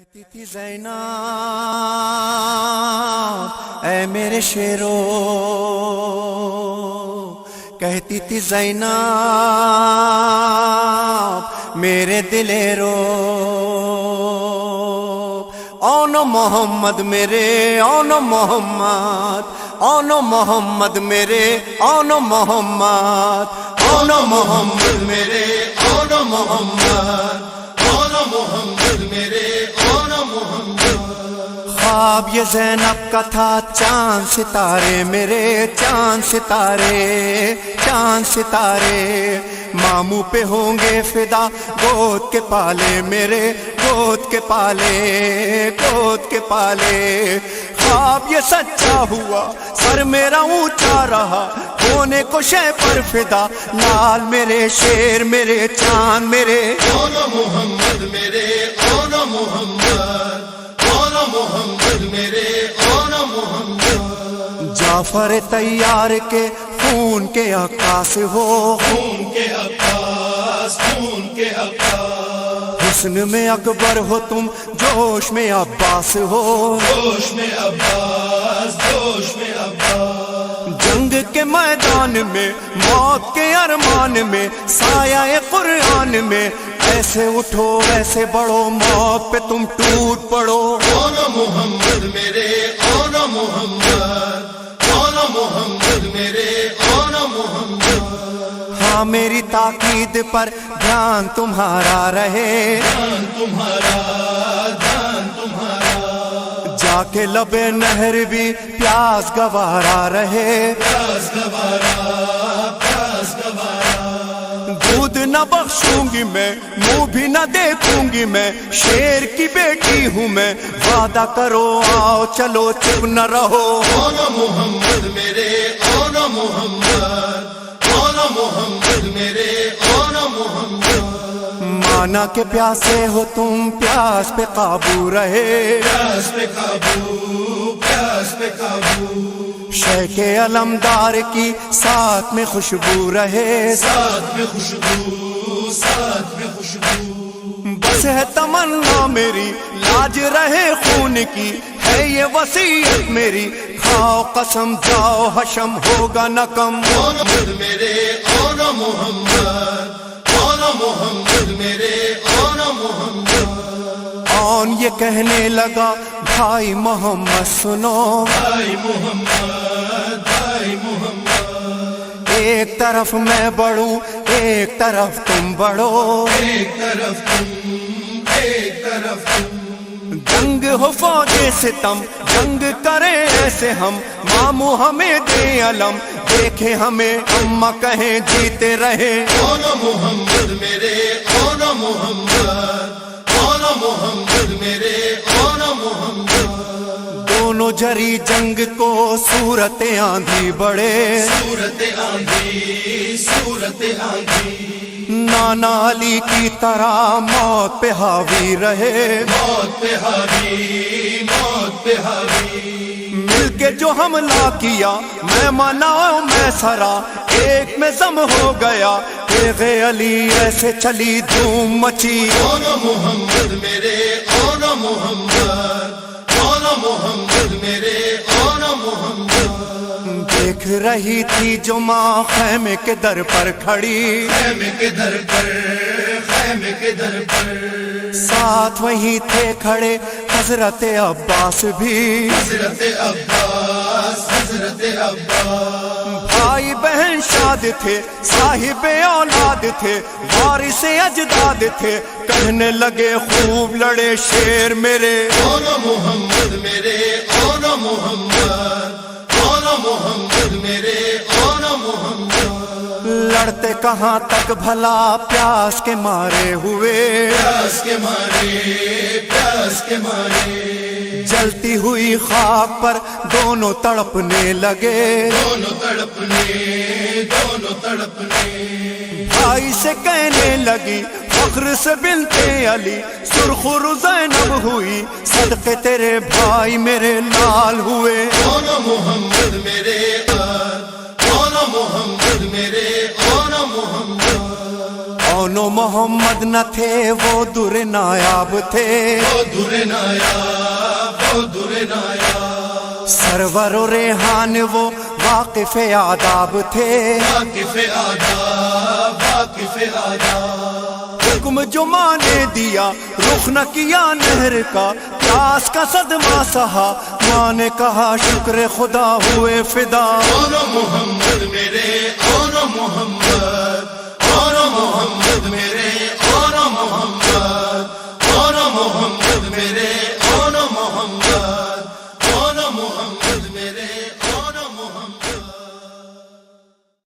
کہتی تھی زینب اے میرے شیرو، کہتی تھی زینب میرے دلیرو، اونو محمد میرے اونو محمد، اونو محمد میرے اونو محمد، اونو محمد میرے اونو محمد، اونو محمد میرے اونو محمد۔ خواب یہ زینب کا تھا، چاند ستارے میرے چاند ستارے، چاند ستارے ماموں پہ ہوں گے فدا، گود کے پالے میرے گود کے پالے، گود کے پالے۔ خواب یہ سچا ہوا، سر میرا اونچا رہا، ہونے کو شے پر فدا، لال میرے شیر میرے چاند میرے، اونو محمد میرے اونو محمد، اونو محمد میرے اونو محمد۔ جعفر تیار کے خون کے عکاس ہو، خون کے عباس، خون کے عباس، حسن میں اکبر ہو تم، جوش میں عباس ہو، جوش میں عباس، جوش میں عباس۔ جنگ کے میدان میں موت کے ارمان میں، سایہ قرآن میں، ایسے اٹھو ایسے بڑھو، موت پہ تم ٹوٹ پڑو۔ اونو محمد میرے اونو محمد، اونو محمد میرے اونو محمد۔ ہاں میری تاکید پر دھیان تمہارا رہے، دھیان تمہارا، دھیان تمہارا، جا کے لبے نہر بھی پیاس گوارا رہے، پیاس گوارا، پیاس گوارا۔ دودھ نہ بخشوں گی میں، منہ بھی نہ دیکھوں گی میں، شیر کی بیٹی ہوں میں، وعدہ کرو آؤ چلو چپ نہ رہو۔ اونو محمد میرے اونو محمد، اونو محمد میرے اونو محمد۔ مانا کہ پیاسے ہو تم، پیاس پہ قابو رہے، پیاس پہ قابو، پیاس پہ قابو، شیخ علمدار کی ساتھ میں خوشبو رہے، ساتھ میں خوشبو، ساتھ میں خوشبو۔ بس ہے تمنا میری، لاج رہے خون کی، ہے یہ وصیت میری، کھاؤ قسم جاؤ حشم ہوگا نہ کم۔ اونو محمد میرے اونو محمد، اونو محمد میرے اونو محمد۔ اون یہ کہنے لگا بھائی محمد سنو، بھائی محمد، بھائی محمد، ایک طرف میں بڑھوں ایک طرف تم بڑھو، ایک طرف تم، ایک طرف تم۔ جنگ ہو فوج ستم، جنگ کریں ایسے ہم، ماموں ہمیں دے علم، دیکھے ہمیں اماں کہیں جیتے رہے۔ اونو محمد میرے اونو محمد، اونو محمد میرے اونو محمد۔ دونوں جری جنگ کو صورت آندھی بڑھے، صورت آندھی، صورت آندھی، نانا علی کی طرح موت پہ حاوی رہے، موت پہ حاوی، موت پہ حاوی۔ مل کے جو حملہ کیا میں منا میں سرا، ایک میں ضم ہو گیا تیغ علی، ایسے چلی دھوم مچی۔ اونو محمد میرے اونو محمد، اونو محمد میرے اونو محمد۔ دیکھ رہی تھی جو ماں خیمے کے در پر کھڑی، خیمے کے در پر، خیمے کے در پر، ساتھ وہیں تھے کھڑے حضرت عباس بھی، حضرت عباس، حضرت عباس۔ بھائی بہن شاد تھے، صاحب اولاد تھے، وارث اجداد تھے، کہنے لگے خوب لڑے شیر میرے۔ اونو محمد میرے اونو محمد، اونو محمد میرے اونو محمد۔ لڑتے کہاں تک بھلا پیاس کے مارے ہوئے، پیاس کے مارے، پیاس کے مارے، جلتی ہوئی خاک پر دونوں تڑپنے لگے، دونوں تڑپنے، دونوں تڑپنے۔ بھائی سے کہنے لگی فخر سے بنتے علی، سرخر زینب ہوئی، صدقے تیرے بھائی میرے لال ہوئے۔ اونو محمد میرے اونو محمد میرے اونو محمد۔ اونو محمد نہ تھے وہ در نایاب تھے، وہ در نایاب، وہ در نایاب، سرور و ریحان وہ واقف آداب تھے، واقف آداب، واقف آداب، حکم جو ماں نے دیا رخ نہ کیا نہر کا، پیاس کا صدمہ سہا ماں نے کہا شکر خدا ہوئے فدا، اونو محمد میرے، اونو محمد، اونو محمد میرے،